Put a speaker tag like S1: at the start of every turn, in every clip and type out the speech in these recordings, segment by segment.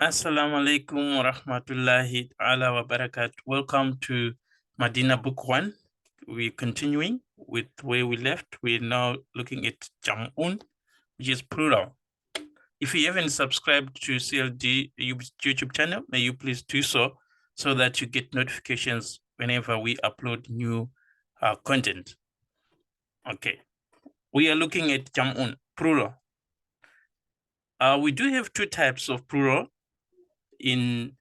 S1: Assalamu alaikum wa rahmatullahi ta'ala wa barakat. Welcome to Madinah Book 1. We're continuing with where we left. We're now looking at Jam'un, which is plural. If you haven't subscribed to CLD YouTube channel, may you please do so that you get notifications whenever we upload new content. Okay, we are looking at Jam'un, plural. We do have two types of plural. In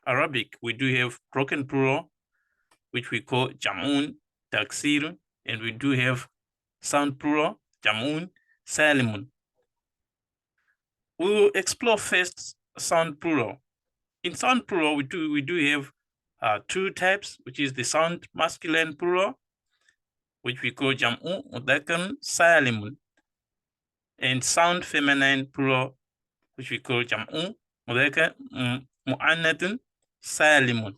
S1: Arabic, we do have broken plural, which we call Jam'un, Taksir, and we do have sound plural, Jam'un, Salimun. We will explore first sound plural. In sound plural, we do have two types, which is the sound masculine plural, which we call Jam'un, Mudakar, Salimun, and sound feminine plural, which we call Jam'un, Mudakar, Mu'annatun, Salimun.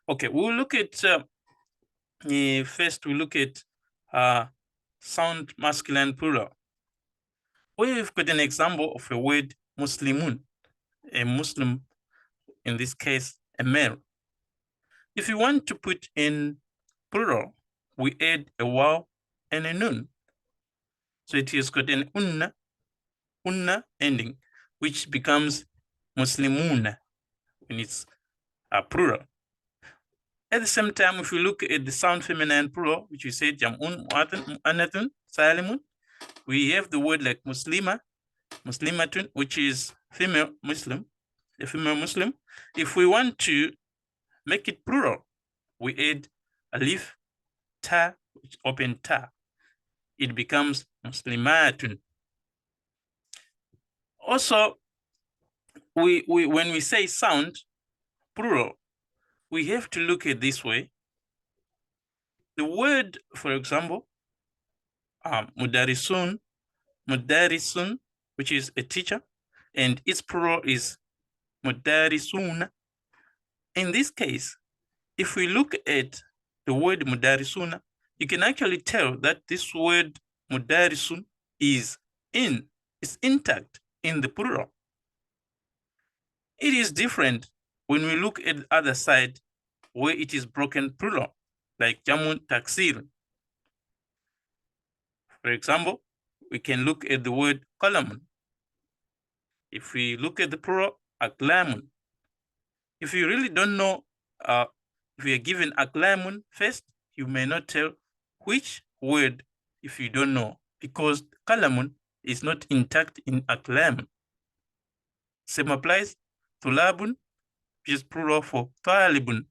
S1: Okay, we'll look at first we look at sound masculine plural. We've got an example of a word Muslimun, a Muslim, in this case, a male. If you want to put in plural, we add a waw and a nun. So it has got an unna ending, which becomes Muslimuna when it's a plural. At the same time, if you look at the sound feminine plural, which we say Jam'un, Mu'anatun, Salimun, we have the word like Muslima, Muslimatun, which is female Muslim, a female Muslim. If we want to make it plural, we add alif, ta, which open ta. It becomes Muslimatun. Also, when we say sound, plural, we have to look at this way. The word, for example, Mudarisun, which is a teacher, and its plural is Mudarisun. In this case, if we look at the word Mudarisuna, you can actually tell that this word Mudarisun is intact in the plural. It is different when we look at the other side where it is broken plural, like Jamun Taksir. For example, we can look at the word Qalamun. If we look at the plural, Aklamun. If you really don't know, if you are given Aklamun first, you may not tell which word if you don't know, because Qalamun is not intact in Aklamun. Same applies to Labun, which is plural for Talibun.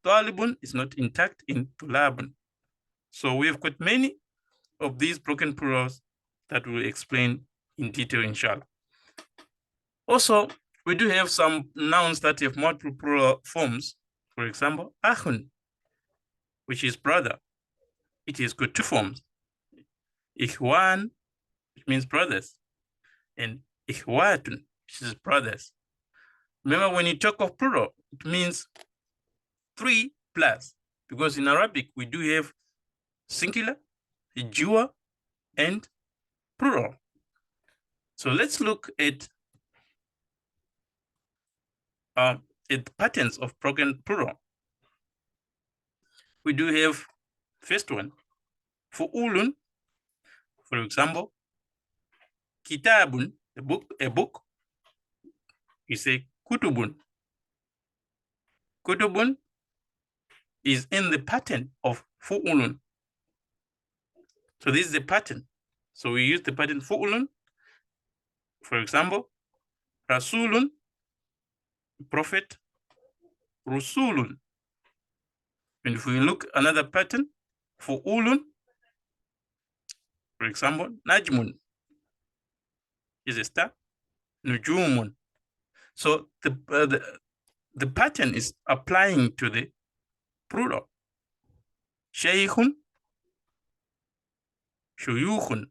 S1: Talibun is not intact in Tulabun. So we've got many of these broken plurals that we'll explain in detail, inshallah. Also, we do have some nouns that have multiple plural forms. For example, Ahun, which is brother. It has got two forms. Ikhwan, which means brothers, and Ikhwatun, which is brothers. Remember, when you talk of plural, it means 3 plus, because in Arabic, we do have singular, dual, and plural. So let's look at patterns of broken plural. We do have first one, fu'ulun, for example, kitabun, a book. You say kutubun. Kutubun is in the pattern of fu'ulun. So this is the pattern. So we use the pattern fu'ulun. For example, rasulun, prophet, rusulun. And if we look another pattern, fu'ulun, for example, najmun is a star, nujumun. So the pattern is applying to the plural. Shaykhun, shuyukhun.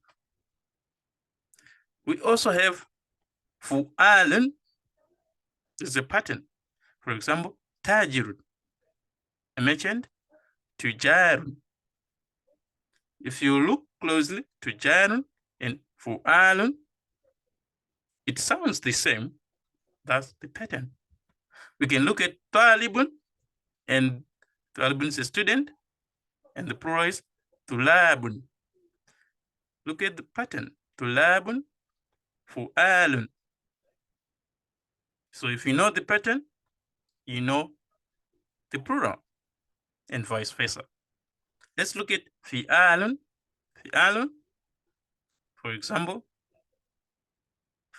S1: We also have fu'alun, is a pattern. For example, tajirun, a merchant, tujarun. If you look closely, tujarun and fu'alun, it sounds the same, That's the pattern. We can look at talibun, and talibun is a student, and the plural is tulabun. Look at the pattern. Tulabun, fu'alun. So if you know the pattern, you know the plural, and vice versa. Let's look at fi'alun. Fi'alun, for example,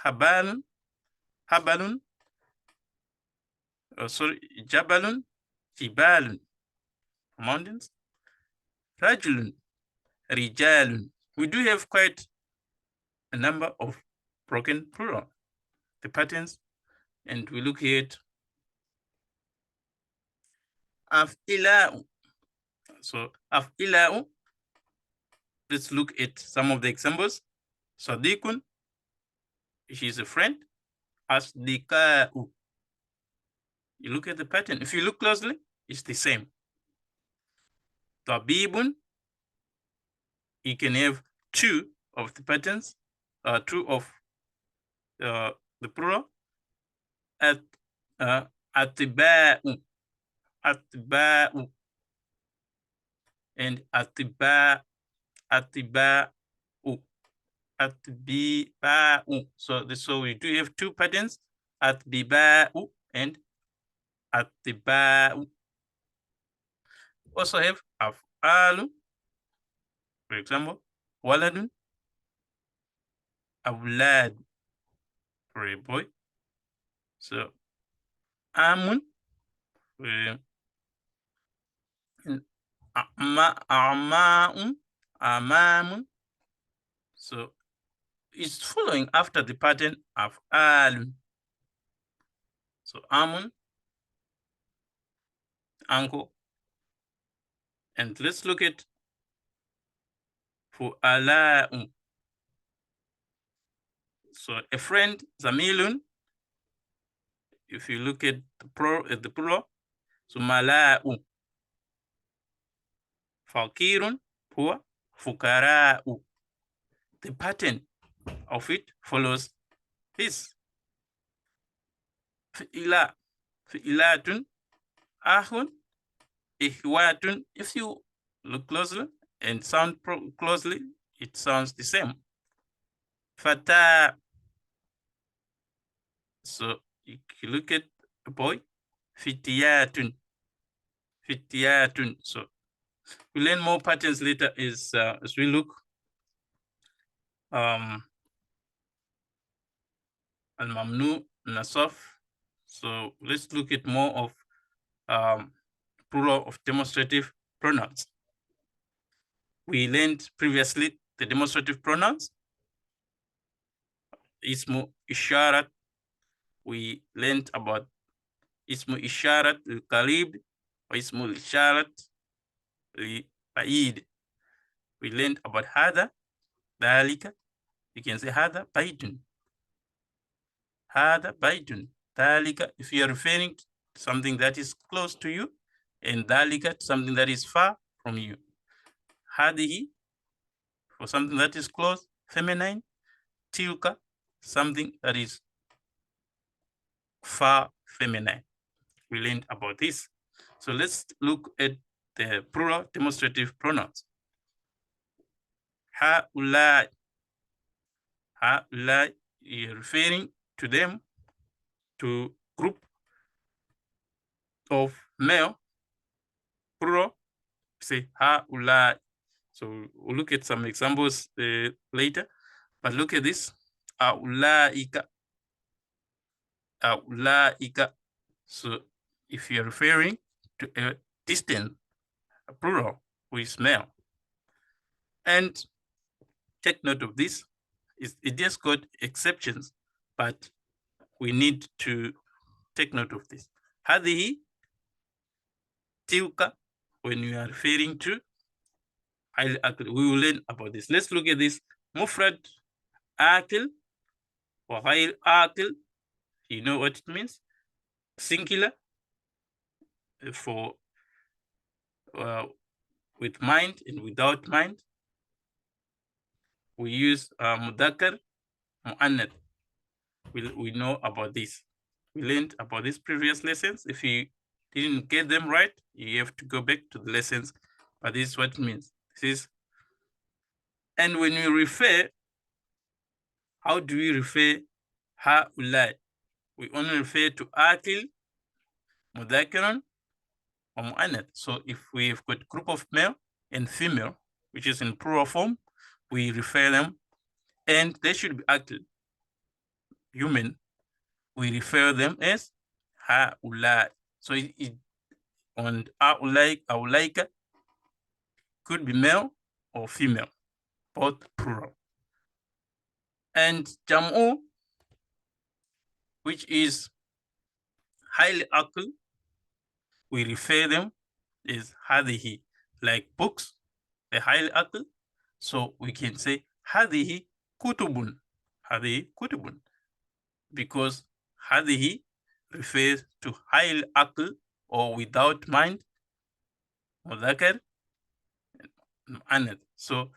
S1: habalun, habalun, jabalun, jibalun, mountains, rajulun, rijalun. We do have quite a number of broken plural, the patterns, and we look at af'ila'u. So af'ila'u, let's look at some of the examples. Sadiqun, she's a friend. Asdiqa'u. You look at the pattern. If you look closely, it's the same. Tabibun, you can have two of the patterns, two of the plural. Atiba'u, atiba'u, and atiba'u, atbiba'u. So we do have two patterns, atbiba'u and atbiba'u. Also have af'alu, for example, waladun, awlad, for a boy. So amun, a'ma'un, amamun. So it's following after the pattern of alun. So amun, uncle. And let's look at for ala'un. So a friend, zamilun. If you look at the plural, so mala'u. Fakirun, poor, fukara'u. The pattern of it follows this. Fi'ila, fi'ilatun, ahun, ihwatun. If you look closely and sound closely, it sounds the same. Fata. So if you look at a boy, fitiyatun, fitiyatun. So we learn more patterns later as we look al-mamnu, nasaf. So let's look at more of plural of demonstrative pronouns. We learned previously the demonstrative pronouns. Ismu isharat. We learned about ismu isharat al-qarib or ismu isharat al-ba'id. We learned about hada, dalika. You can say hada baitun. Hada baitun. Dalika, if you are referring to something that is close to you, and dalika, something that is far from you. Hadihi, for something that is close, feminine. Tilka, something that is far, feminine. We learned about this. So let's look at the plural demonstrative pronouns. Ha'ulai. Ha'ulai, you're referring to them, to group of male, plural, say ha'ulai. So we'll look at some examples later, but look at this. Ha'ulaika. Ha'ulaika. So if you're referring to a distant plural who is male. And take note of this. It just got exceptions, but we need to take note of this. Hadihi, tilka, when you are referring to, we will learn about this. Let's look at this. Mufrad, akil, or ghayr akil. You know what it means? Singular, for with mind and without mind. We use mudakar, mu'annath. We know about this. We learned about these previous lessons. If you didn't get them right, you have to go back to the lessons. But this is what it means. And when we refer, how do we refer هؤلاء? We only refer to akil, mudhakaran, or mu'annath. So if we've got group of male and female, which is in plural form, we refer them, and they should be akil, human. We refer them as هؤلاء. So on أولئك could be male or female, both plural. And jam'u, which is highly akil, we refer them as هذه, like books, the highly akil. So we can say هذه كتب, هذه كتب, because هذه refers to highly akil or without mind, مذكر, mu'annath. So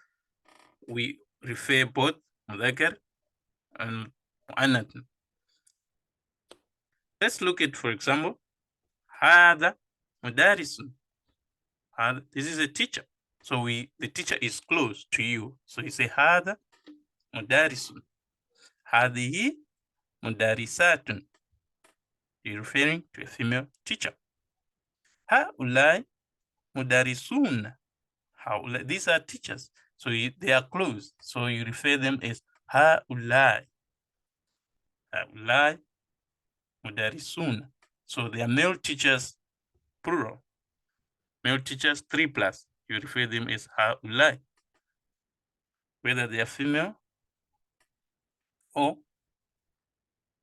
S1: we refer both مذكر and mu'annath. Let's look at, for example, هذا مدرس. This is a teacher. So the teacher is close to you. So you say هذا مدرس. هذه مدرسات. You're referring to a female teacher. هؤلاء مدرسون. These are teachers. So they are close. So you refer them as هؤلاء. هؤلاء مدرسون. So they are male teachers, plural. Male teachers, 3+. You refer them as هؤلاء, whether they are female or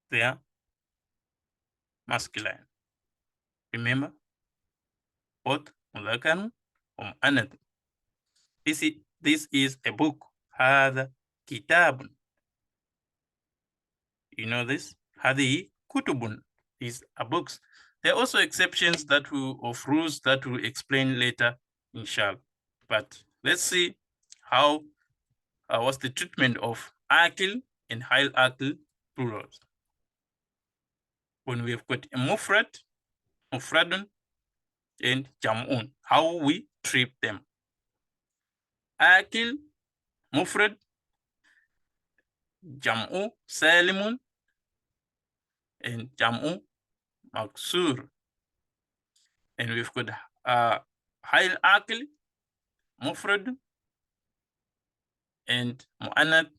S1: they are masculine. Remember, both مذكر or mu'annath. This is a book. هذا كتاب. You know this? هذه كتب. These are books. There are also exceptions of rules that we'll explain later, inshallah. But let's see what's the treatment of akil and high akil plurals. When we've got a mufrad, mufradun, and jam'un, how we treat them. Akil, mufrad, jam'u, salimun, and jam'u, maksur. And we've got high akil, mufrad, and mu'annath,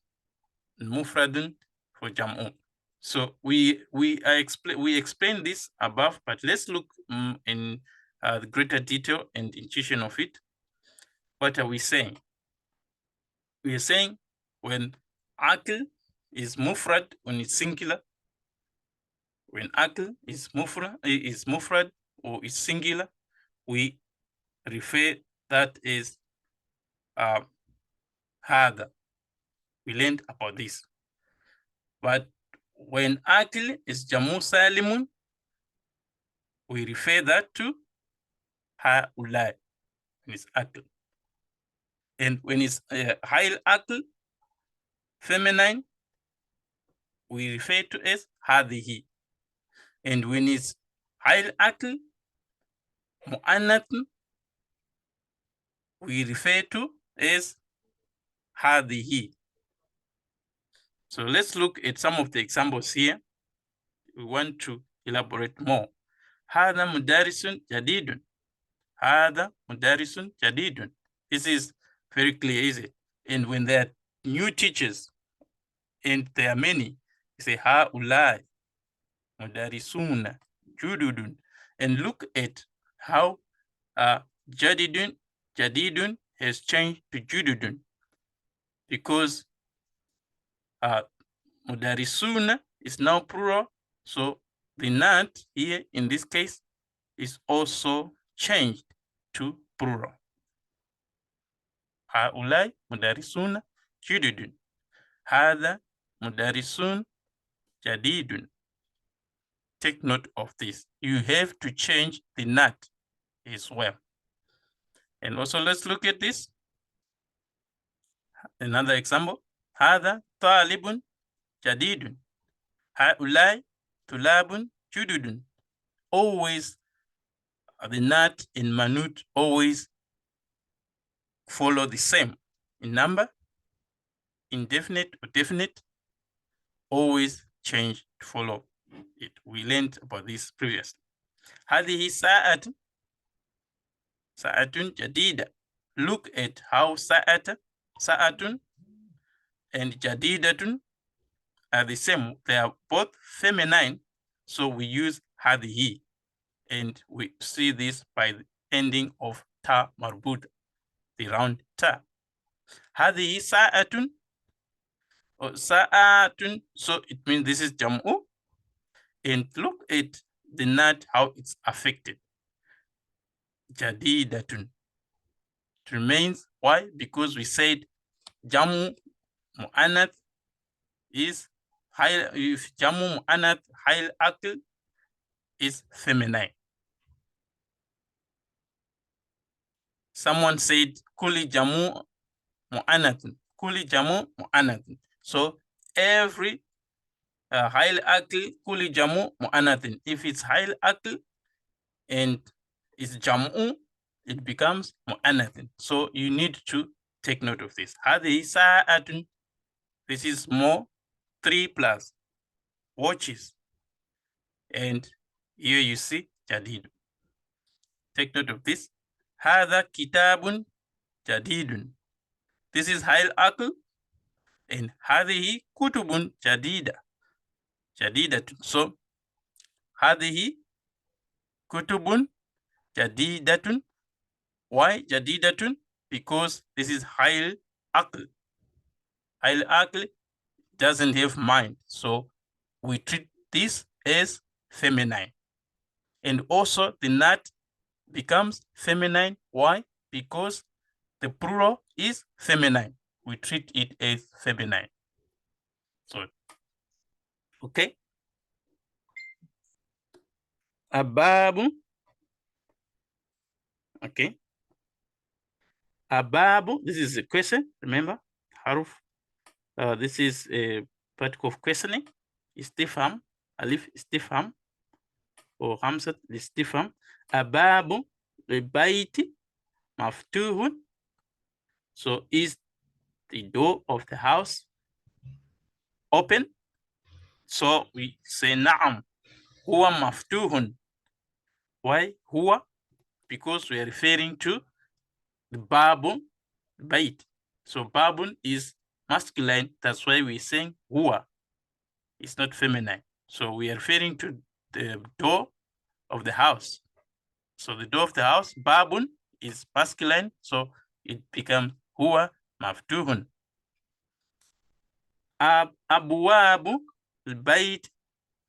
S1: mufradun for jam'u. So we explained this above, but let's look in the greater detail and intuition of it. What are we saying? We are saying when akil is mufrad, when it's singular, when akil is mufrad or is singular, we refer that as hada. We learned about this. But when akil is jamu salimun, we refer that to haulai, when it's akil. And when it's high akil, feminine, we refer to as hadihi. And when it's high akil, mu'annath, we refer to as hadihi. So let's look at some of the examples here. We want to elaborate more. هذا مدرس جديد. هذا مدرس جديد. This is very clear, is it? And when there are new teachers, and there are many, you say هؤلاء مدرسون جدد. And look at how جديد has changed to جدد, because مدرسون is now plural, so the nat here in this case is also changed to plural. هؤلاء مدرسون جدد. هذا مدرسون جديد. Take note of this. You have to change the nat as well. And also let's look at this. Another example. هذا طالب جديد. هؤلاء طلاب jududun. Always, the nat and manut always follow the same in number, indefinite or definite, always change to follow it. We learned about this previously. هذه ساعة جديدة. Look at how ساعة and جديدة are the same. They are both feminine, so we use هذه, and we see this by the ending of ta marbuta, the round ta. هذه ساعة or ساعة, so it means this is jam'u. And look at the nat, how it's affected. Jadidatun. It remains. Why? Because we said jamu mu'anath is high. If jamu mu'anath high akil is feminine. Someone said kuli jamu mu'anathun. Kuli jamu mu'anathun. So every high akil kuli jamu mu'anathun. If it's high akil and it's jamu, it becomes mu'anathun. So you need to take note of this. Hadi sa'atun. This is more 3 plus watches. And here you see jadid. Take note of this. Hada kitabun jadidun. This is Hail Akl. And hadihi kutubun jadida. Jadidatun. So hadihi kutubun jadidatun. Why jadidatun? Because this is Hail Akl. Hail Akl doesn't have mind. So we treat this as feminine. And also the nat becomes feminine. Why? Because the plural is feminine. We treat it as feminine. So, okay. Ababu. Okay. Ababu. This is a question. Remember, haruf. This is a particle of questioning. Istifham. Alif istifham. Or hamzat istifham. Ababu. Baiti. Maftuhun. So is the door of the house open? So we say na'am. Huwa maftuhun. Why huwa? Because we are referring to the babun bait. So babun is masculine. That's why we're saying huwa. It's not feminine. So we are referring to the door of the house. So the door of the house, babun, is masculine. So it becomes huwa maftuhun. Abwabu al-bayt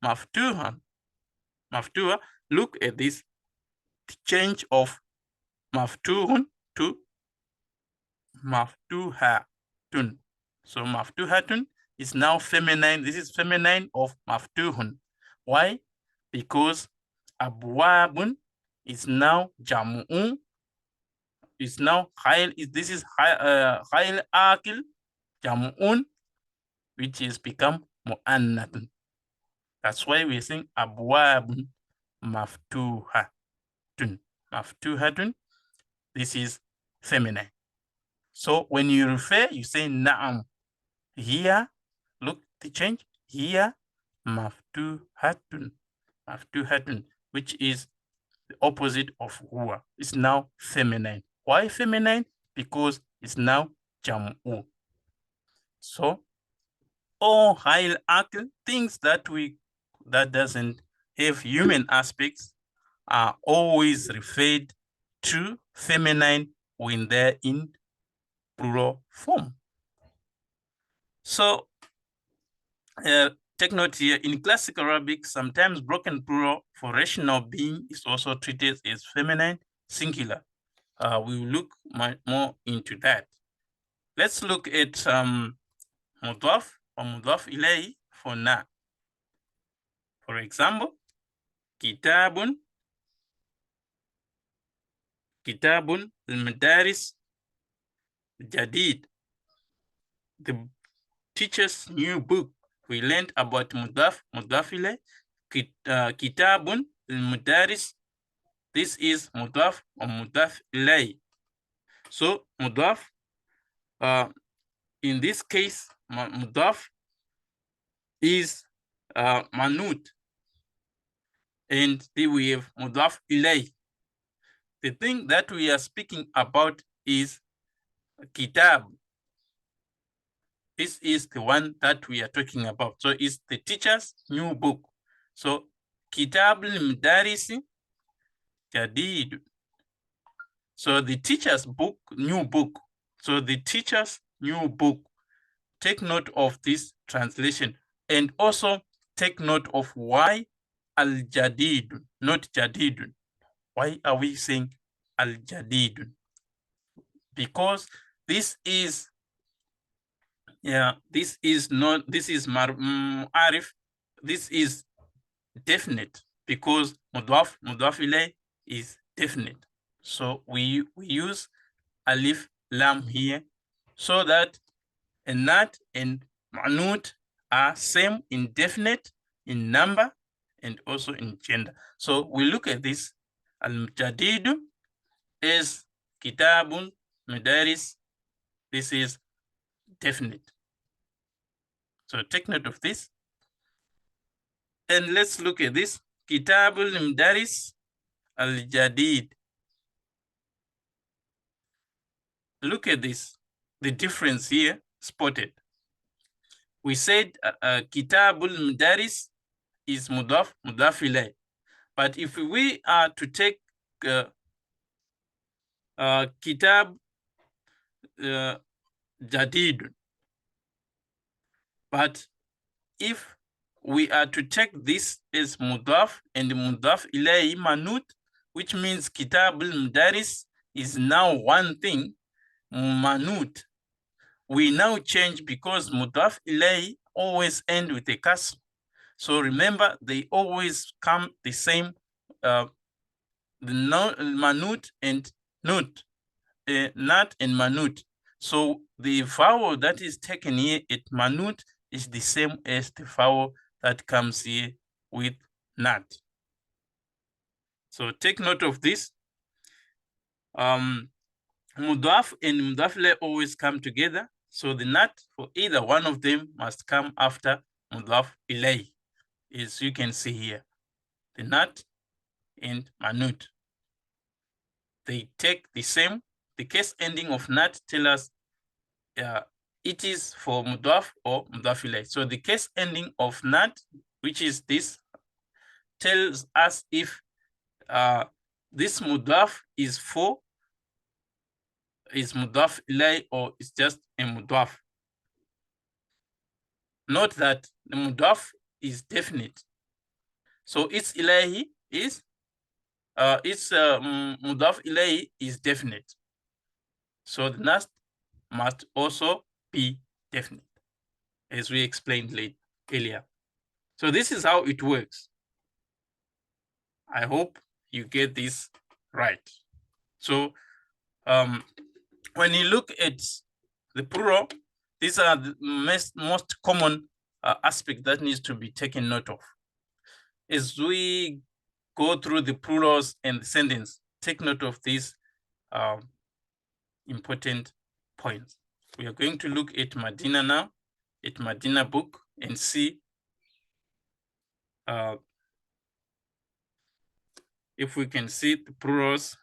S1: maftuhan. Maftuha. Look at this change of maftuhun to maftuhatun. So maftuhatun is now feminine. This is feminine of maftuhun. Why? Because abwabun is now jamu'un. Is now khayl. This is khayl akil jamu'un, which is become mu'annatun. That's why we sing abwabun maftuhatun. Maftuhatun. This is feminine. So when you refer, you say na'am. Here, look the change. Here, maftuhatun. Maftuhatun, which is the opposite of huwa. It's now feminine. Why feminine? Because it's now jam'u. So all high akil, things that doesn't have human aspects are always referred to feminine when they're in plural form. So take note here, in classic Arabic, sometimes broken plural for rational being is also treated as feminine singular. We will look more into that. Let's look at mudaf or mudaf ilayhi for na. For example, kitabun al-madaris jadid. The teacher's new book. We learned about mudaf ilayh, kitabun al-mudaris. This is mudaf or mudaf ilay. So mudaf, in this case, mudaf is manut, and then we have mudaf ilay. The thing that we are speaking about is kitab. This is the one that we are talking about. So it's the teacher's new book. So kitab al-mudarisi jadid. So the teacher's book, new book. So the teacher's new book. Take note of this translation, and also take note of why al-jadid, not jadid. Why are we saying al-jadid? Because this is, this is not, this is arif, this is definite, because mudaf ilayh is definite. So we use alif lam here, so that nat and manut are same in definite, in number, and also in gender. So we look at this. Al-jadidu is kitabun mudaris. This is definite. So take note of this. And let's look at this. Kitabul mudaris al-jadid. Look at this, the difference here spotted. We said kitabul mudaris is mudaf ilayh. But if we are to take kitab jadid, but if we are to take this as mudaf and mudaf ilayh manut, which means kitab al-mudaris is now one thing, manut, we now change, because mudaf ilayh always end with a kasr. So remember, they always come the same, the manut and nut, nat and manut. So the vowel that is taken here at manut is the same as the vowel that comes here with nat. So take note of this. Mudaf and mudaf ilayh always come together. So the nat for either one of them must come after mudaf ilayh, as you can see here. The nat and manut, they take the same. The case ending of nat tell us it is for mudaf or mudaf ilayh. So the case ending of nat, which is this, tells us if this mudaf is for, is mudaf ilayh, or it's just a mudaf. Note that the mudaf is definite. So its ilahi is, mudaf ilayh is definite. So the nat must also be definite, as we explained earlier. So this is how it works. I hope you get this right. So when you look at the plural, these are the most common aspect that needs to be taken note of. As we go through the plurals and the sentence, take note of these important points. We are going to look at Madinah now, at Madinah book, and see if we can see the plurals.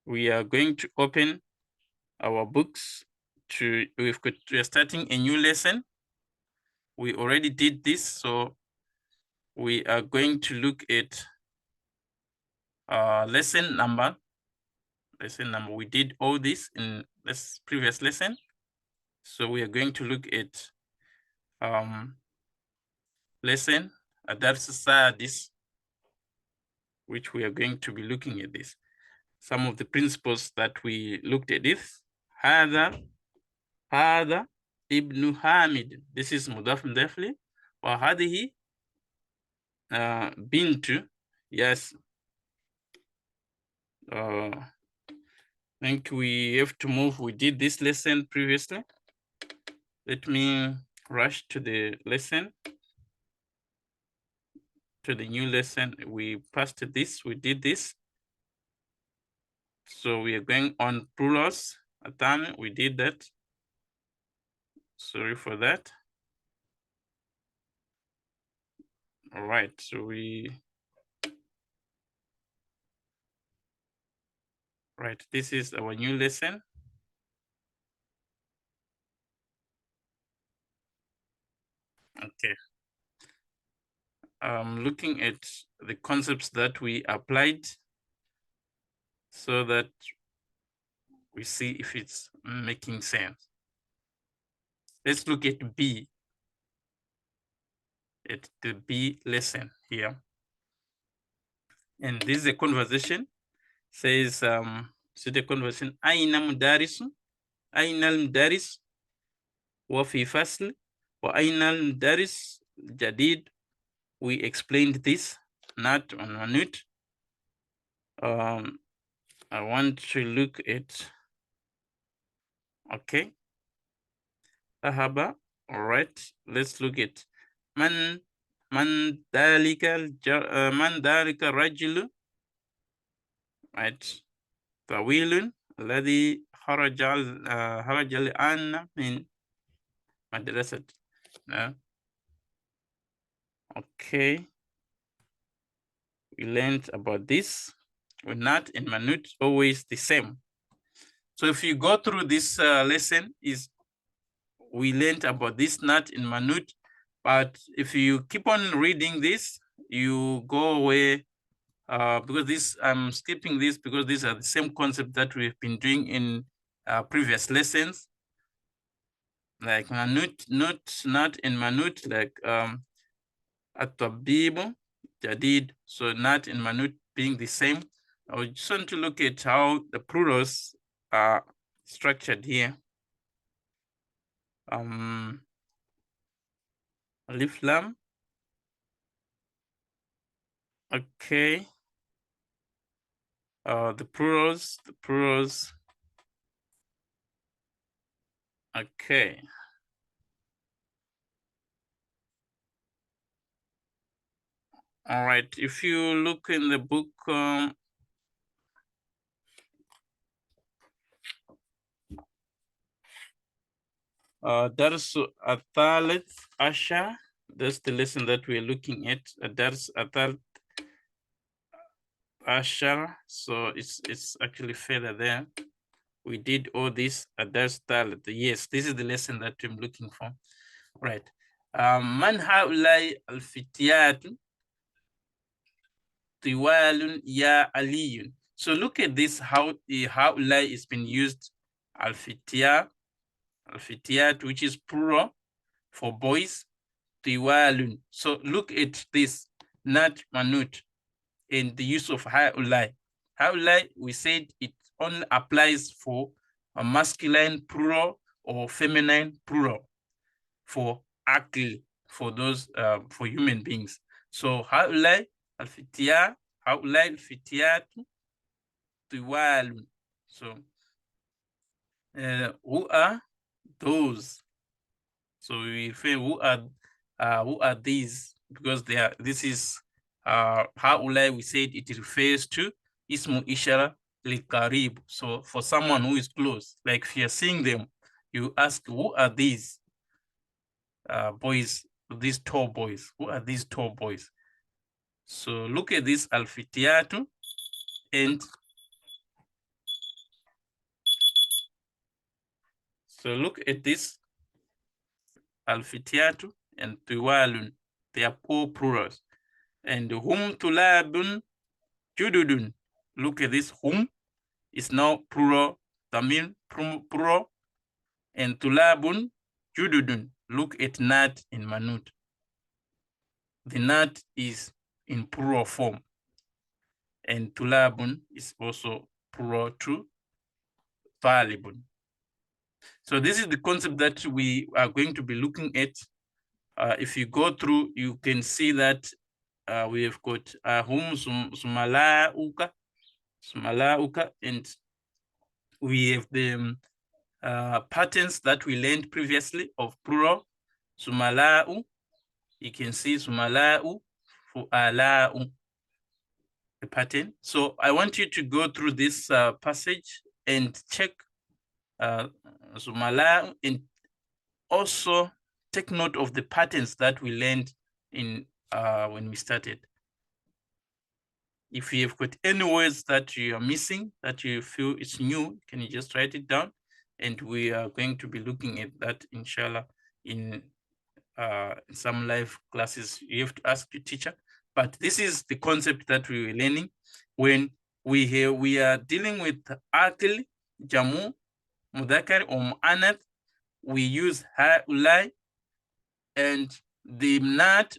S1: We are going to open our books to, we are starting a new lesson. We already did this, so we are going to look at lesson number. We did all this in this previous lesson. So we are going to look at lesson Adars Sadis, which we are going to be looking at this. Some of the principles that we looked at this. Hada Ibn Hamid. This is mudaf mudafli. Wa hadihi bintu. Yes. I think we have to move. We did this lesson previously. Let me rush to the lesson. to the new lesson. We passed this, we did this. So we are going on plurals. Atam, we did that. Sorry for that. All right, so right, this is our new lesson. Okay. Looking at the concepts that we applied so that we see if it's making sense. Let's look at B, at the B lesson here. And this is a conversation. Says, so the conversation, أين مدارس؟ أين المدرس؟ وفي فصل؟ وأين المدرس الجديد? We explained this, not on a note. I want to look at, okay. Ahaba, all right. Let's look at من ذلك الرجل, right. طويل الذي خرج الآن من مدرسة. Okay. We learned about this. We're not in minute always the same. So if you go through this lesson, we learned about this not in minute, but if you keep on reading this, you go away because this, I'm skipping this because these are the same concept that we've been doing in previous lessons. Like minute, not in minute, like at-tabib, jadid, so not in minute being the same. I just want to look at how the plurals are structured here. Alif lam. Okay. The plurals. Okay. All right. If you look in the book, Dars Athalith Asha, that's the lesson that we're looking at. Dars Athalith Asha, so it's actually further there. We did all this at Dars Thalith. Yes, this is the lesson that I'm looking for. Right. Man haulai al-fitiyat tiwalun ya aliyun. So look at this, how the haulai is been used. Al-fitiyat, which is plural for boys. Tiwalun. So look at this, not manut, in the use of haulai. Haulai, we said it only applies for a masculine plural or feminine plural. For akil, for those for human beings. So haulai al-fitiyat, haulai al-fitiyat tiwal. So who are those? So we refer who are these, because they are, this is haulai, we said it refers to ismu ishara likarib. So for someone who is close, like if you're seeing them, you ask, who are these boys, these tall boys? Who are these tall boys? So look at this alfitiatu, and so look at this alfitiatu and tiwalun. They are all plurals. And hum tulabun jududun. Look at this, hum is now plural, tamil plural, and tulabun jududun. Look at nat in manut. The nat is in plural form, and tulabun is also plural to talibun. So this is the concept that we are going to be looking at. If you go through, you can see that we have got hum sumalauka, and we have the patterns that we learned previously of plural. Sumalau, you can see sumalau fu'ala'u, the pattern. So I want you to go through this passage and check Zumala, and also take note of the patterns that we learned in when we started. If you have got any words that you are missing, that you feel it's new, can you just write it down? And we are going to be looking at that, inshallah, in some live classes. You have to ask your teacher. But this is the concept that we were learning when we are dealing with akil, jamu, mudakar, or mu'anath. We use ha'ulai, and the mnat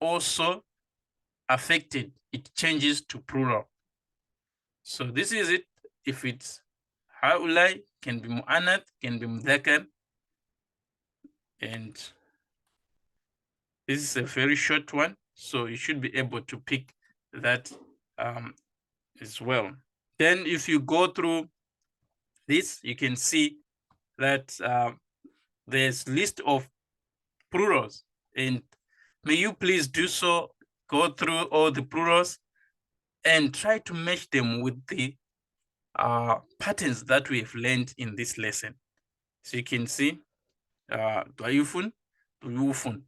S1: also affected. It changes to plural. So this is it. If it's ha'ulai, can be mu'anath, can be mudakar, and this is a very short one, so you should be able to pick that as well. Then if you go through this, you can see that there's list of plurals, and may you please do so, go through all the plurals and try to match them with the patterns that we have learned in this lesson. So you can see dwayufun, duyufun,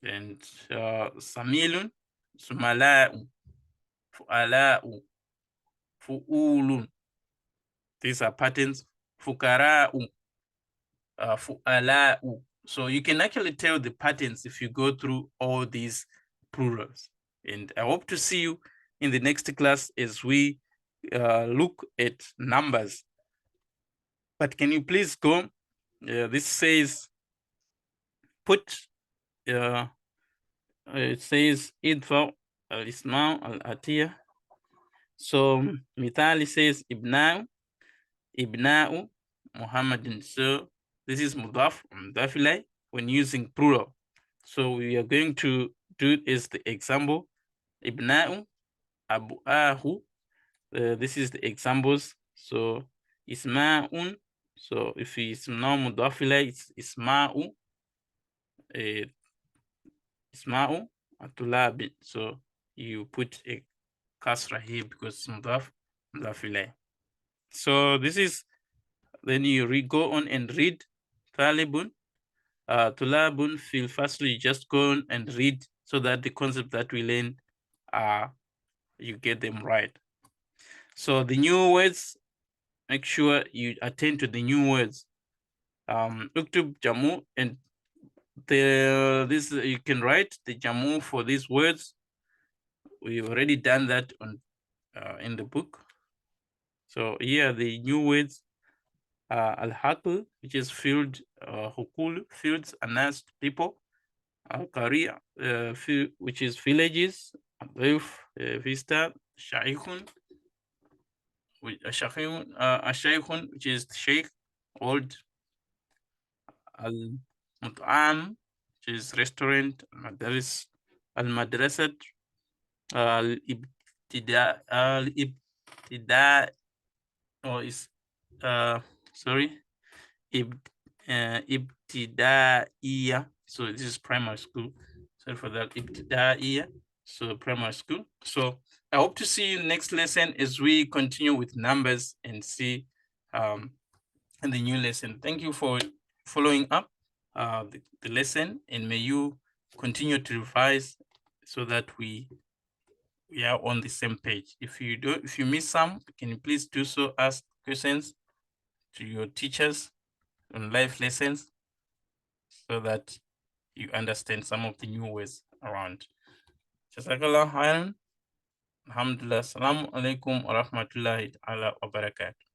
S1: and samilun, sumala'u, fu'ala'u, fu'ulun. These are patterns. Fukara'u, fu'ala'u. So you can actually tell the patterns if you go through all these plurals. And I hope to see you in the next class as we look at numbers. But can you please go? This says put. It says idfa al-isma al-atiya. So Mithali says ibna'u Muhammadin. So this is mudaf mudafilai when using plural. So we are going to do it as the example. Ibna'u abu'ahu. This is the examples. So isma'un. So if it's now mudafilai, it's isma'u. Isma'u atulabi. So you put a kasra here because it's mudafilai. So this is, then you go on and read talibun. Tulabun fil firstly, you just go on and read so that the concept that we learn, you get them right. So the new words, make sure you attend to the new words. Uktub jamu, and this you can write the jamu for these words. We've already done that on in the book. So here the new words al-haql, which is field, hukul, fields, anas, people, al-qaria, which is villages, al-rif, vista, shaykhun, shaykhun, which is sheikh, old, al-mut'am, which is restaurant, al-madaris, al-madrasat, al-ibtida, or is sorry, ibtidaiya. So this is primary school. Sorry for that, ibtidaiya. So primary school. So I hope to see you next lesson as we continue with numbers and see in the new lesson. Thank you for following up the lesson, and may you continue to revise so that we are on the same page. If you miss some, can you please do so, ask questions to your teachers on live lessons so that you understand some of the new words around. Jazakallah khairan. Alhamdulillah. Assalamu alaikum wa rahmatullahi wa barakatuh.